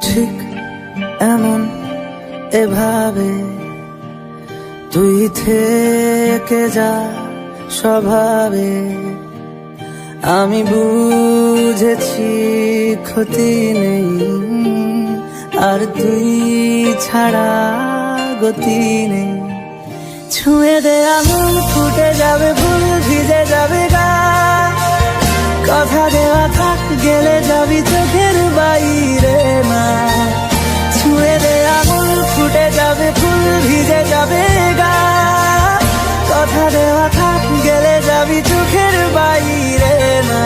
ঠিক এমন এভাবে তুই থেকে যা স্বভাবে। আমি বুঝেছি ক্ষতি নেই, আর তুই ছাড়া গতি নেই। ছুঁয়ে দে আঙুল, ফুটে যাবে ফুল, ভিজে যাবে গা। কথা দেওয়া থাক, গেলে যাবি চোখের বাইরে না। ছুঁয়ে দে আঙুল, ফুটে যাবে ফুল, ভিজে যাবে গা। কথা দেওয়া থাক, গেলে যাবি চোখের বাইরে না।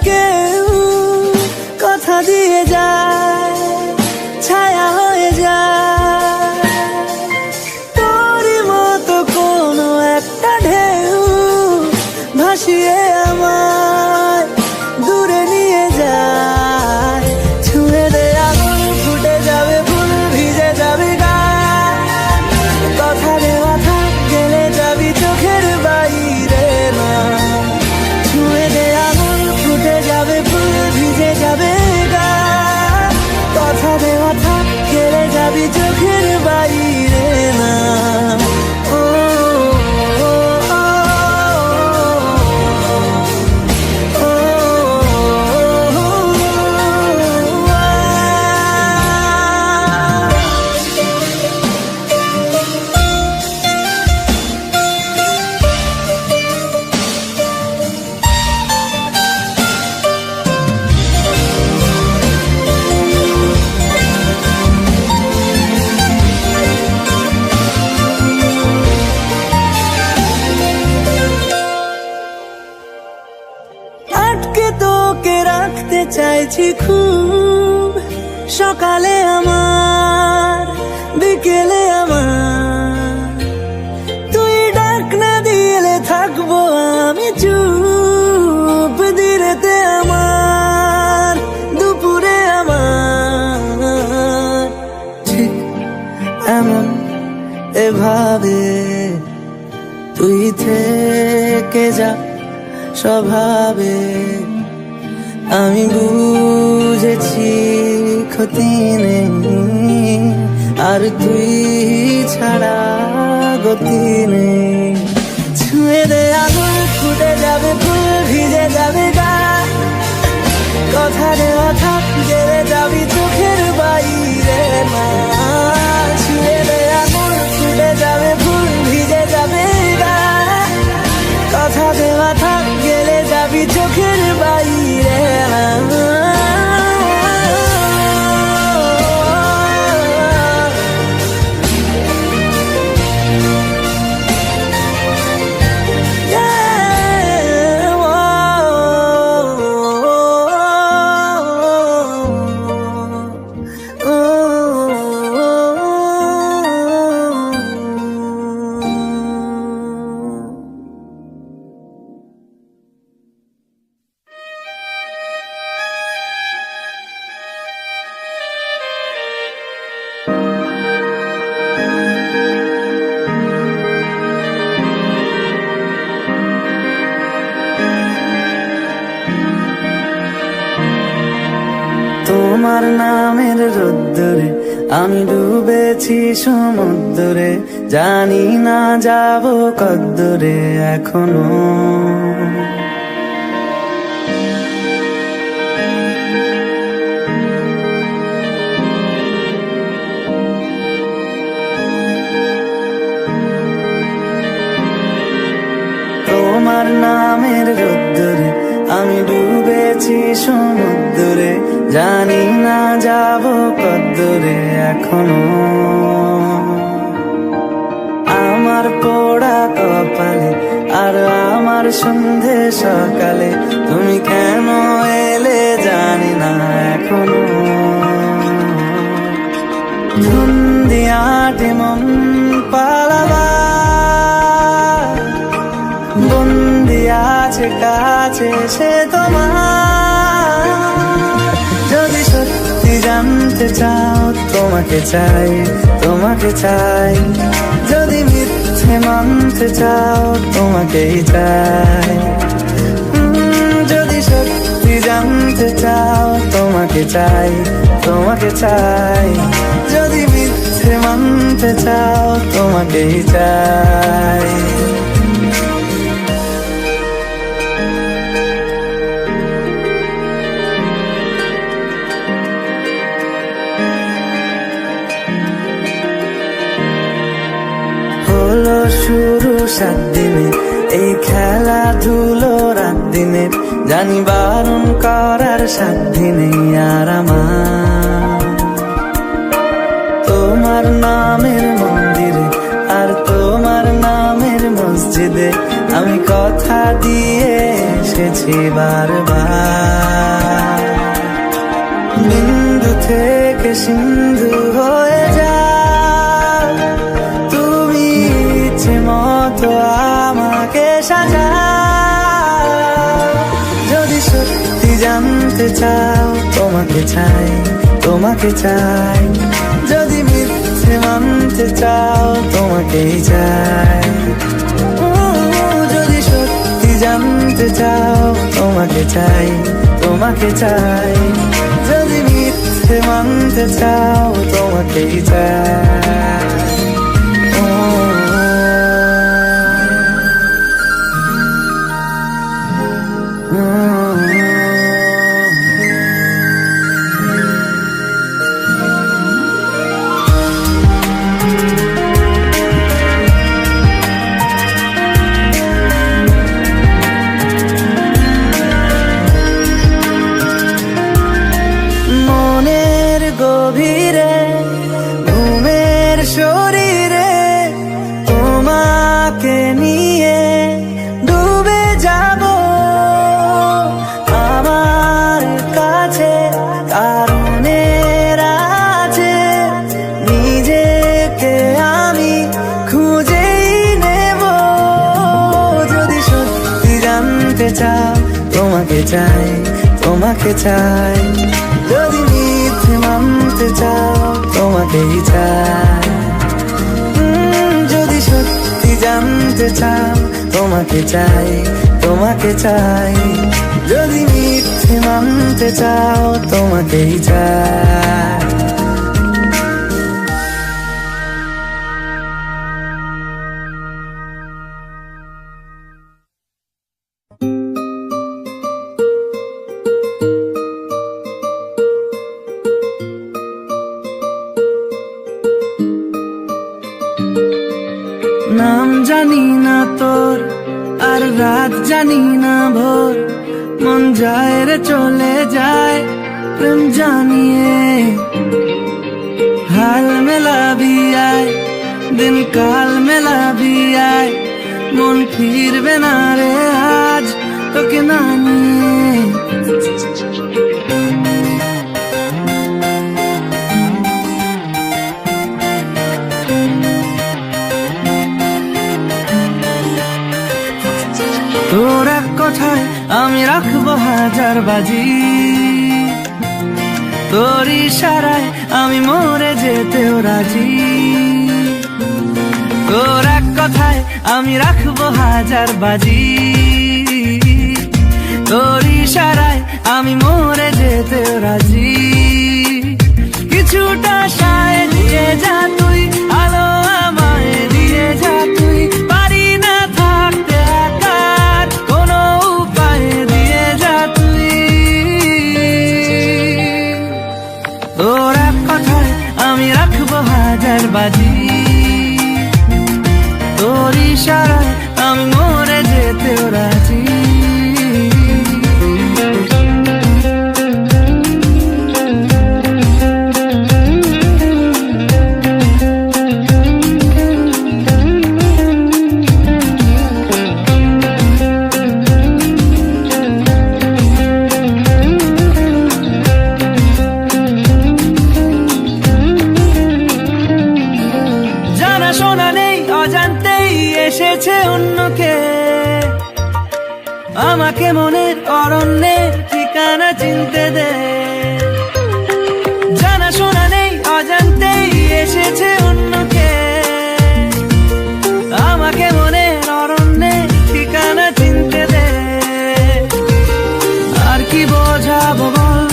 কেউ কথা দিয়ে যায়, ছায়া হয়ে যায়। তোরই মতো কোনো একটা ঢেউ ভাসিয়ে আমায় দূরে নিয়ে যায়। ছুঁয়ে দে আঙুল, ফুটে যাবে ফুল, ভিজে যাবে গা। কথা দেওয়া থাক, গেলে যাবি চোখের বাইরে না। ছুঁয়ে দে আঙুল, ফুটে যাবে ফুল, ভিজে যাবে গা। কথা দেওয়া থাক, গেলে যাবি চোখের বাইরে না। আটকে তোকে রাখতে চাইছি খুব, সকালে আমার, বিকেলে আমার। তুই ডাক না দিলে থাকবো আমি চুপ, দিরেতে আমার, দুপুরে আমার। ঠিক এমন এভাবে তুই থেকে যা স্বভাবে। আমি বুঝেছি ক্ষতি নেই, আর তুই ছাড়া গতি নেই। ছুঁয়ে দে আঙুল, ফুটে যাবে ফুল, ভিজে যাবে গা। কথা দেওয়া থাক, গেলে যাবি চোখের বাইরে না। ছুঁয়ে দে আঙুল, ফুটে যাবে ফুল, ভিজে যাবে গা। কথা দেওয়া থাক, গেলে যাবি চোখের বাইরে না। তোমার নামের রোদ্দুরে আমি ডুবেছি সমুদ্রে। জানি না যাব কদ্দুরে এখনো। তোমার নামের রোদ্দুরে আমি ডুবেছি সমুদ্রে। জানি না যাব কদ্দুরে এখনো। আমার পোড়া কপালে আর আমার সন্ধে সকালে তুমি কেন এলে জানি না এখনো। ধুন্দিয়াটে মন পালাবা কাছে সে তোমার। যদি সত্যি জানতে চাও তোমাকে চাই, তোমাকে চাই। যদি মিথ্যে মানতে চাও তোমাকেই চাই। যদি সত্যি জানতে চাও তোমাকে চাই, তোমাকে চাই। যদি মিথ্যে মানতে চাও তোমাকেই চাই। হলো শুরু 7 দিনে এই খেলাধুলো রাত দিনে, জানি বারণ করার সাধ্য নেই আর আমার। তোমার নামের মন্দিরে আর তোমার নামের মসজিদে আমি কথা দিয়ে এসেছি বারবার। বিন্দু থেকে সিন্ধু হয়ে যাও তুমি, ইচ্ছে মতো আমাকে সাজাও। যদি সত্যি জানতে চাও তোমাকে চাই, তোমাকে চাই। যদি মিথ্যে মানতে চাও তোমাকেই চাই। যদি সত্যি জানতে চাও তোমাকে চাই, তোমাকে চাই। যদি মিথ্যে মানতে চাও তোমাকেই চাই। মনের গভীরে ঘুমের শরীরে তোমাকে নিয়ে ডুবে যাব। আমার কাছে কারণের আছে, নিজেকে আমি খুঁজেই নেব। যদি সত্যি জানতে চাও তোমাকে চাই, তোমাকে চাই। যদি মিথ্যে মানতে চাও তোমাকেই চাই। যদি সত্যি জানতে চাও তোমাকে চাই, তোমাকে চাই। যদি মিথ্যে মানতে চাও তোমাকেই চাই। নাম জানি না তোর আর রাত জানি না ভোর, মন যায় রে চলে যায় প্রেম জানিয়ে। হাল মেলাবি আয়, দিন কাল মেলাবি আয়, মন ফিরবে না রে আজ তোকে না নিয়ে। তোর এক কথায় আমি রাখবো 1000 বাজি, তোর ইশারায় আমি মরে যেতেও রাজি। তোর এক কথায় আমি রাখবো 1000 বাজি, তোর ইশারায় আমি মরে যেতেও রাজি। কিছুটা সায় দিয়ে যা তুই, আলো আমায় দিয়ে যা তুই। পারি না থাকতে একার কোনো উপায় দিয়ে যা তুই। তোর এক কথায় আমি রাখবো 1000 বাজি, তোর ইশারায় আমি মরে যেতেও রাজি। এসেছে অন্যকে আমাকে মনের অরণ্যের ঠিকানা চিনতে দে। জানা শোনা নেই, অজান্তেই এসেছে অন্যকে। আমাকে মনের অরণ্যের ঠিকানা চিনতে দে। আর কি বোঝাবো বল,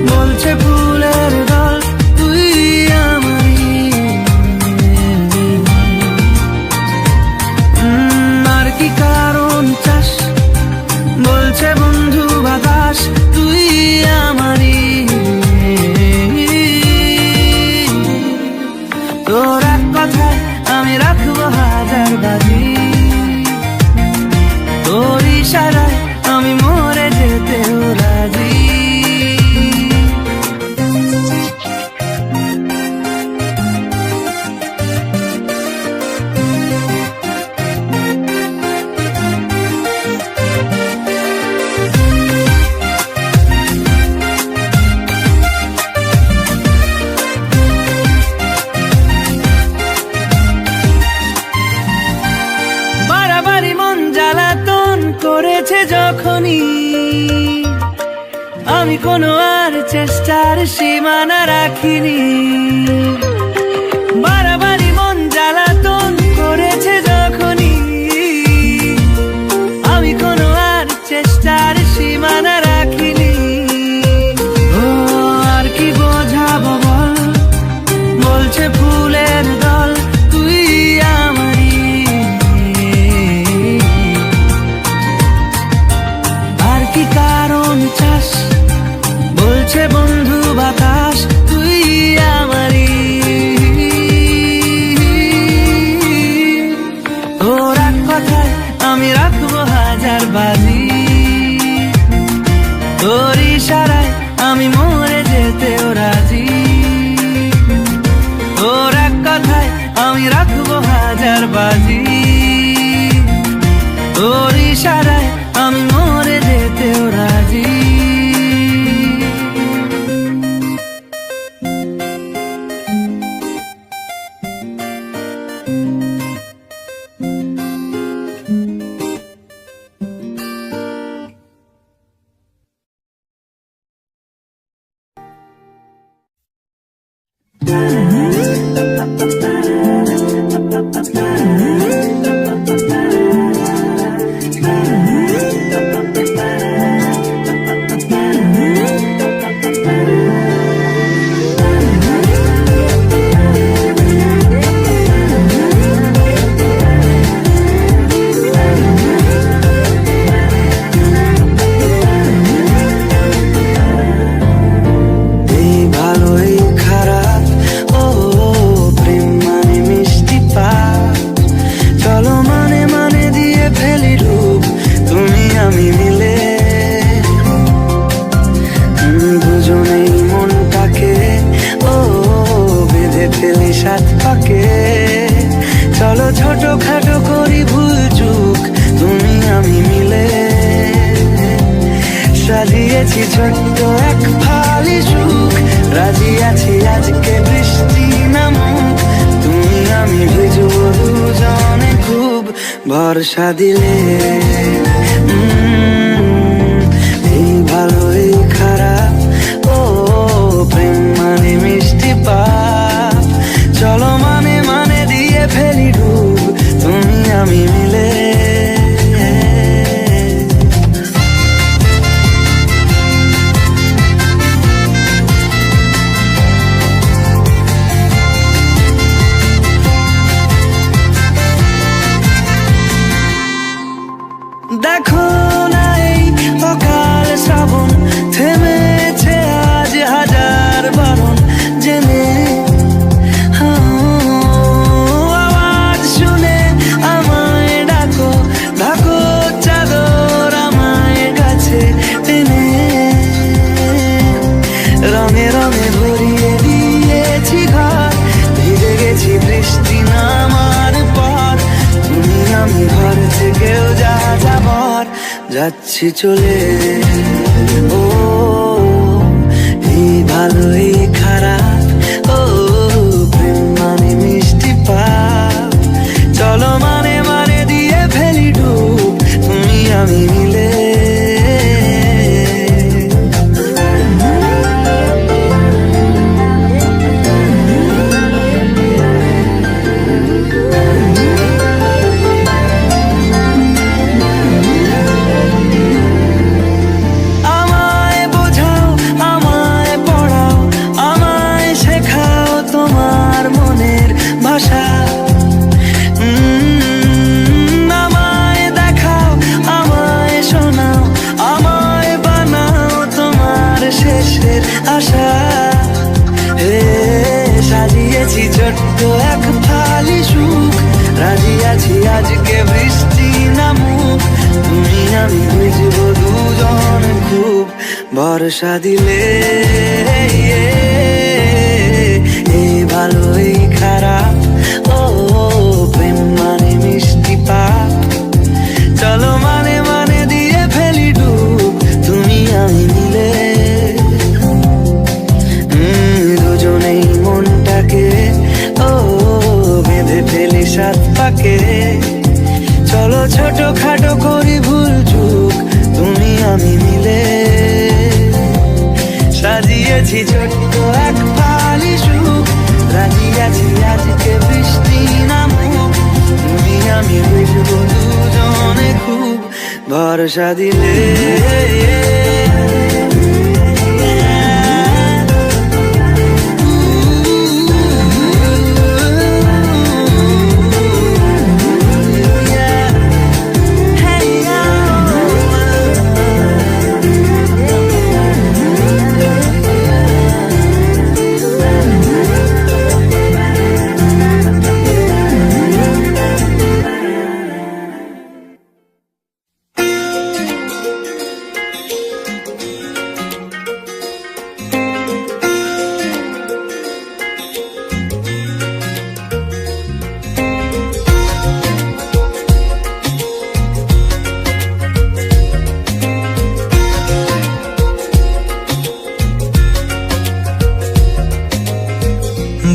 বলছে ফুলের দল তুই আমারই। আর কি কারণ চাস, বলছে বন্ধু বাতাস তুই আমারই। তোর এক কথায় আমি রাখবো হাজার বাজি, তোর ইশারায় আমি মরে যেতেও রাজি। বাড়াবাড়ি মন জ্বালাতন করেছে যখনই, আমি কোনো আর চেষ্টার সীমানা রাখিনি। বাড়াবাড়ি মন জ্বালাতন করেছে যখনই, আমি কোনো আর চেষ্টার সীমানা রাখিনি। ও আর কি বোঝাবো বল, বলছে ফুলের দল তুই আমারই। আর কি কারণ চাস, বলছে বন্ধু বাতাস তুই আমারই। তোর এক কথায় আমি রাখবো হাজার বাজি, তোর ইশারায় আমি মরে যেতেও রাজি। তোর এক কথায় আমি রাখবো হাজার বাজি, তোর ইশারায় আমি মরে যেতেও রাজি। চলো ছোটখাটো করি ভুল চুক তুমি আমি মিলে, সাজিয়েছি ছোট্ট এক ফালি সুখ। রাজি আছি আজকে বৃষ্টি নামুক, তুমি আমি ভিজবো দুজনে খুব ভরসা দিলে। এই ভালো এই খারাপ, ও প্রেম মানে মিষ্টি পাপ। চলো মানে মানে দিয়ে ফেলি ডুব তুমি আমি মিলে। দেখো না এই অকাল শ্রাবণ, থেমেছে আজ হাজার বারণ। জেনে আওয়াজ শুনে আমায় ডাকো, ডাকো চাদর আমায় কাছে টেনে। রঙে রঙে ভরিয়ে দিয়েছি ঘর, ভিজে গেছি বৃষ্টি নামার পর। তুমি আমি ঘর থেকেও যা যাবার যাচ্ছি চলে। ও এই ভালো এই খারাপ, ও প্রেম মানে মিষ্টি পাপ। চলো মানে মানে দিয়ে ফেলি ডুব তুমি আমি এক ফালি সুখ। রাজি আছি আজকে বৃষ্টি নামুক, তুমি আমি ভিজবো দুজন খুব ভরসা দিলে। এই ভালো এই খারাপ, ও প্রেম মানে মিষ্টি পাপ। চলো মানে মানে দিয়ে ফেলি ডুব, তুমি আমি মিলে। দুজনেই মনটাকে ও বেঁধে ফেলি সাত পাকে। চলো ছোট খাটো করি ভুল চুক, তুমি আমি মিলে। সাজিয়েছি ছোট্ট এক ফালি সুখ, রাজি আছি আজকে বৃষ্টি নামুক, তুমি আমি বুঝবো দুজনে খুব ভরসা দিলে।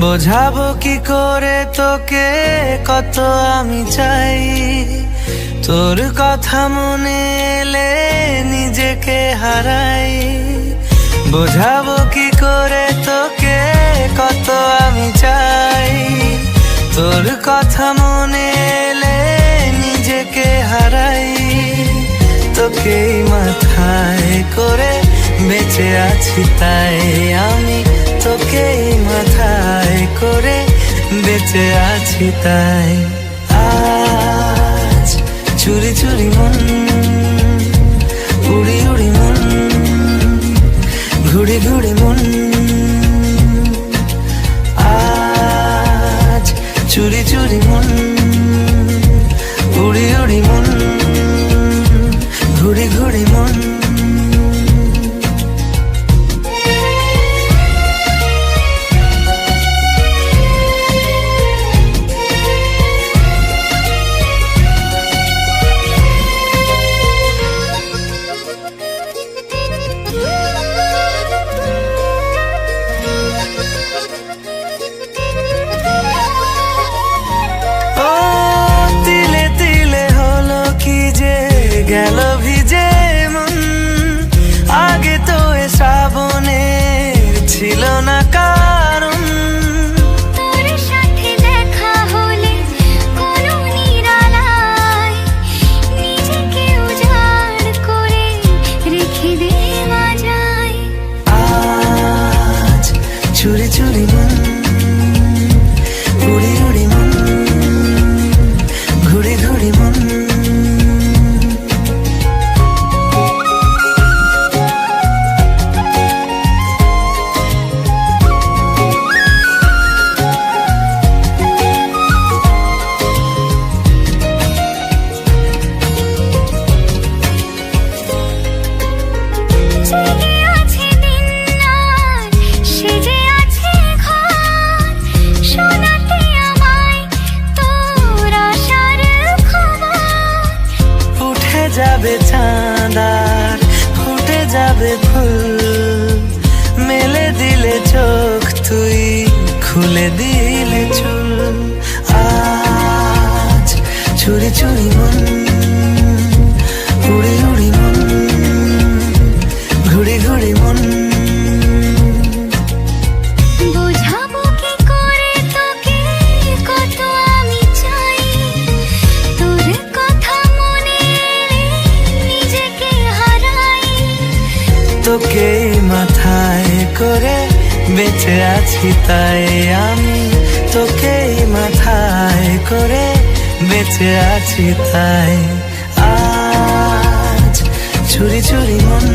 বোঝাবো কি করে তোকে কত আমি চাই, তোর কথা মনে এলে নিজেকে হারাই। বোঝাবো কি করে তোকে কত আমি চাই, তোর কথা মনে এলে নিজেকে হারাই। তোকেই মাথায় করে বেঁচে আছি তাই আমি, তোকেই মাথায় করে বেঁচে আছি তাই। আজ চুরি চুরি মন, উড়ি উড়ি মন, ঘুড়ি ঘুড়ি মন। আজ চুরি চুরি মন, উড়ি উড়ি মন, ঘুড়ি ঘুড়ি মন। গেল ভিজে মন, আগে তো এ শ্রাবণের ছিল না কারণ। তোর সাথে দেখা হলে কোনো নিরালায় নিজেকে উজাড় করে রেখে দেওয়া যায়। আজ চুরি চুরি মন, উড়ি উড়ি মন, ঘুড়ি ঘুড়ি মন। যাবে চাঁদার ফুটে যাবে ফুল, মেলে দিলে চোখ তুই খুলে দিলে চুল। আজ চুরি চুরি মন, উড়ি উড়ি মন, ঘুড়ি ঘুড়ি মন। বোঝাবো কি করে তোকে কত আমি চাই, তোর কথা মনে এলে নিজেকে হারাই। তোকে মাথায় করে বেঁচে আছি তাই আমি, তোকে মাথায় করে বেঁচে আছি তাই। আজ চুরি চুরি মন।